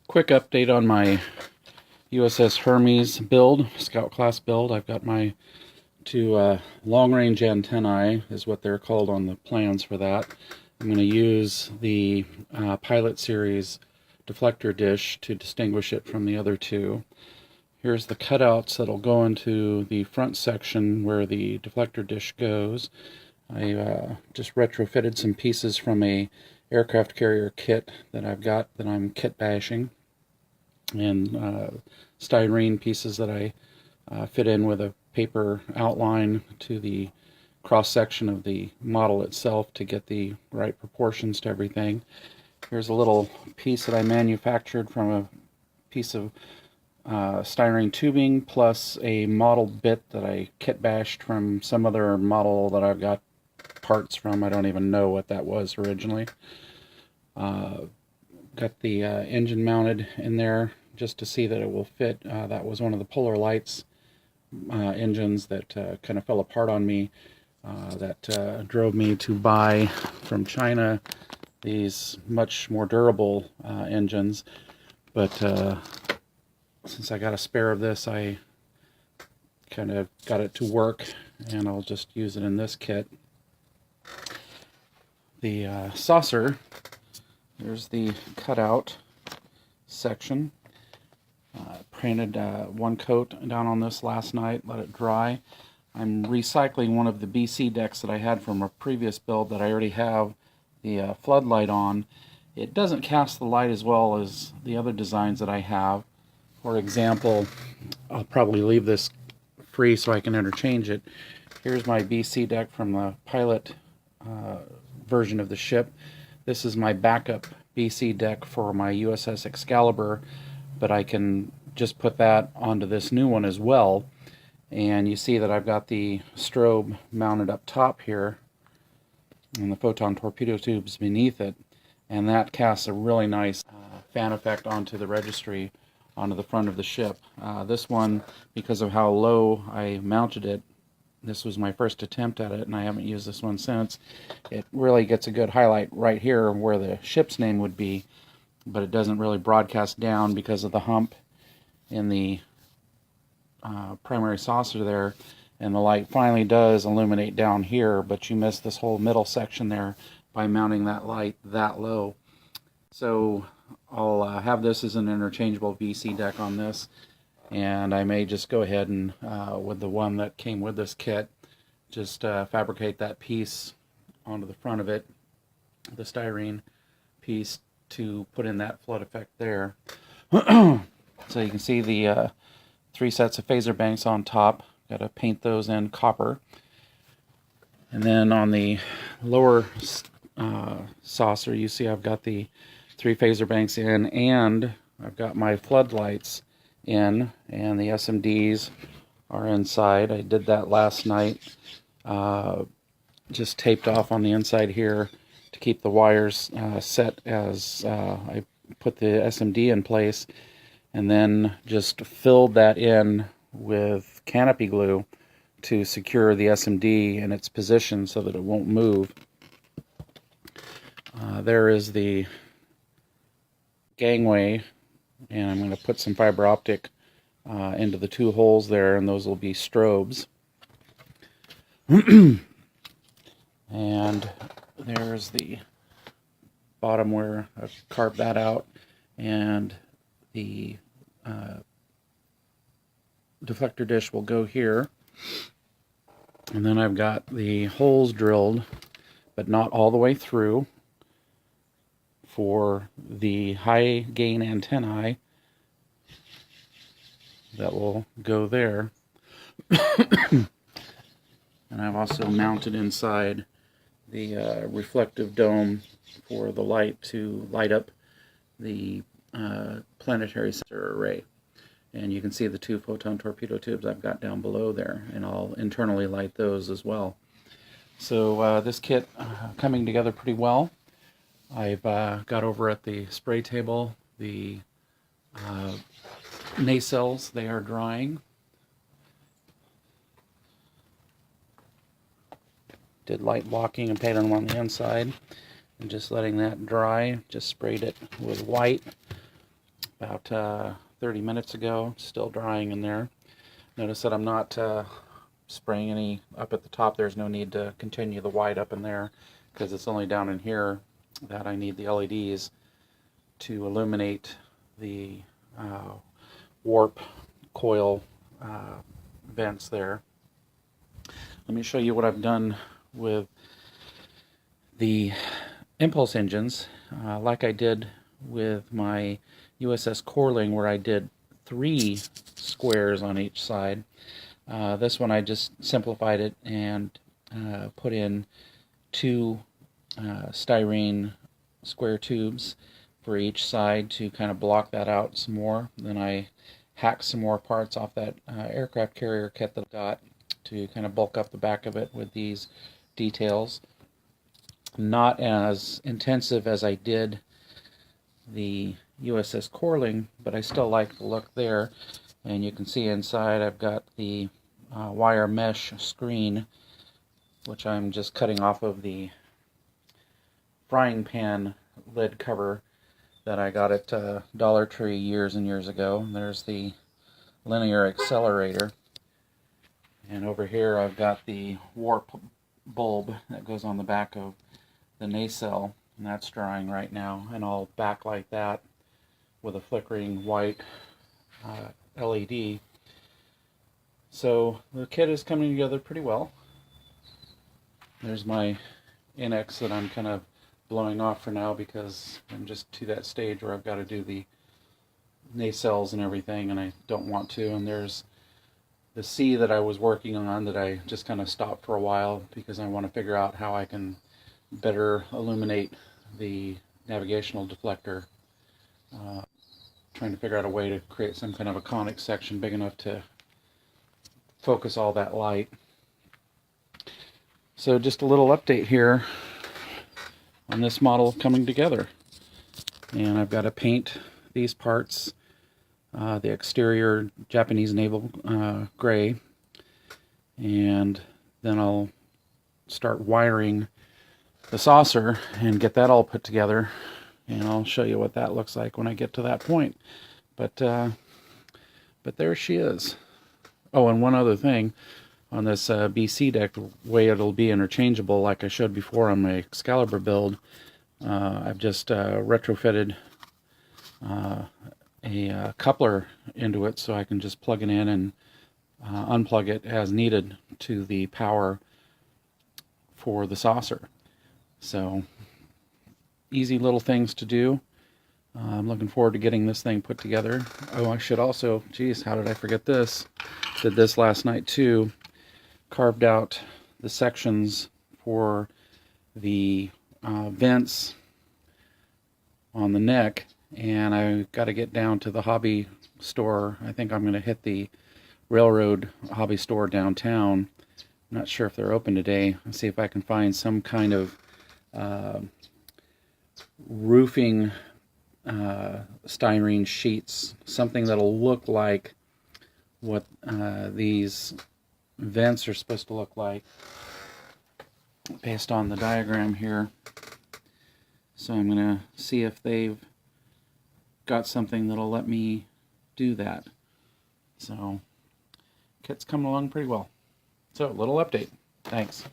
Quick update on my USS Hermes build, Scout class build. I've got my two long-range antennae, is what they're called on the plans for that. I'm going to use the Pilot Series deflector dish to distinguish it from the other two. Here's the cutouts that'll go into the front section where the deflector dish goes. I just retrofitted some pieces from a aircraft carrier kit that I've got that I'm kit bashing, and styrene pieces that I fit in with a paper outline to the cross section of the model itself to get the right proportions to everything. Here's a little piece that I manufactured from a piece of styrene tubing plus a model bit that I kit bashed from some other model that I've got parts from. I don't even know what that was originally. Got the engine mounted in there just to see that it will fit. That was one of the Polar Lights engines that kind of fell apart on me. That drove me to buy from China these much more durable engines. But since I got a spare of this, I kind of got it to work, and I'll just use it in this kit. The saucer, there's the cutout section. Painted one coat down on this last night, let it dry. I'm recycling one of the BC decks that I had from a previous build that I already have the floodlight on. It doesn't cast the light as well as the other designs that I have. For example, I'll probably leave this free so I can interchange it. Here's my BC deck from the Pilot version of the ship. This is my backup BC deck for my USS Excalibur, but I can just put that onto this new one as well. And you see that I've got the strobe mounted up top here and the photon torpedo tubes beneath it, and that casts a really nice fan effect onto the registry onto the front of the ship. This one, because of how low I mounted it, this was my first attempt at it, and I haven't used this one since. It really gets a good highlight right here where the ship's name would be, but it doesn't really broadcast down because of the hump in the primary saucer there, and the light finally does illuminate down here, but you miss this whole middle section there by mounting that light that low. So I'll have this as an interchangeable VC deck on this, and I may just go ahead and with the one that came with this kit, just fabricate that piece onto the front of it, the styrene piece, to put in that flood effect there. So you can see the 3 sets of phaser banks on top. Got to paint those in copper. And then on the lower saucer, you see I've got the 3 phaser banks in, and I've got my floodlights in, and the SMDs are inside. I did that last night. Just taped off on the inside here to keep the wires set as I put the SMD in place, and then just filled that in with canopy glue to secure the SMD in its position so that it won't move. There is the gangway, and I'm going to put some fiber optic into the 2 holes there, and those will be strobes. And there's the bottom where I've carved that out, and the deflector dish will go here. And then I've got the holes drilled, but not all the way through, for the high gain antennae that will go there. And I've also mounted inside the reflective dome for the light to light up the planetary sensor array. And you can see the 2 photon torpedo tubes I've got down below there, and I'll internally light those as well. So this kit coming together pretty well. I've got over at the spray table the nacelles. They are drying. Did light blocking and painted them on the inside, and just letting that dry. Just sprayed it with white about 30 minutes ago. Still drying in there. Notice that I'm not spraying any up at the top. There's no need to continue the white up in there because it's only down in here that I need the LEDs to illuminate the warp coil vents there. Let me show you what I've done with the impulse engines, like I did with my USS Corling, where I did 3 squares on each side. This one I just simplified it and put in 2 styrene square tubes for each side to kind of block that out some more. Then I hacked some more parts off that aircraft carrier kit that I got to kind of bulk up the back of it with these details. Not as intensive as I did the USS Corling, but I still like the look there. And you can see inside I've got the wire mesh screen, which I'm just cutting off of the frying pan lid cover that I got at Dollar Tree years and years ago. And there's the linear accelerator. And over here I've got the warp bulb that goes on the back of the nacelle, and that's drying right now, and I'll backlight that with a flickering white LED. So the kit is coming together pretty well. There's my NX that I'm kind of blowing off for now because I'm just to that stage where I've got to do the nacelles and everything, and I don't want to. And there's the C that I was working on that I just kind of stopped for a while because I want to figure out how I can better illuminate the navigational deflector. Trying to figure out a way to create some kind of a conic section big enough to focus all that light. So just a little update here on this model coming together. And I've got to paint these parts, the exterior Japanese naval gray, and then I'll start wiring the saucer and get that all put together, and I'll show you what that looks like when I get to that point. But there she is. Oh, and one other thing on this BC deck, the way it'll be interchangeable, like I showed before on my Excalibur build, I've just retrofitted a coupler into it so I can just plug it in and unplug it as needed to the power for the saucer. So easy little things to do. I'm looking forward to getting this thing put together. Oh, I should also, geez, how did I forget this? Did this last night too. Carved out the sections for the vents on the neck, and I've got to get down to the hobby store. I think I'm going to hit the Railroad hobby store downtown. I'm not sure if they're open today. I'll see if I can find some kind of roofing styrene sheets, something that'll look like what these vents are supposed to look like based on the diagram here. So I'm going to see if they've got something that'll let me do that. So kit's coming along pretty well. So, little update. Thanks.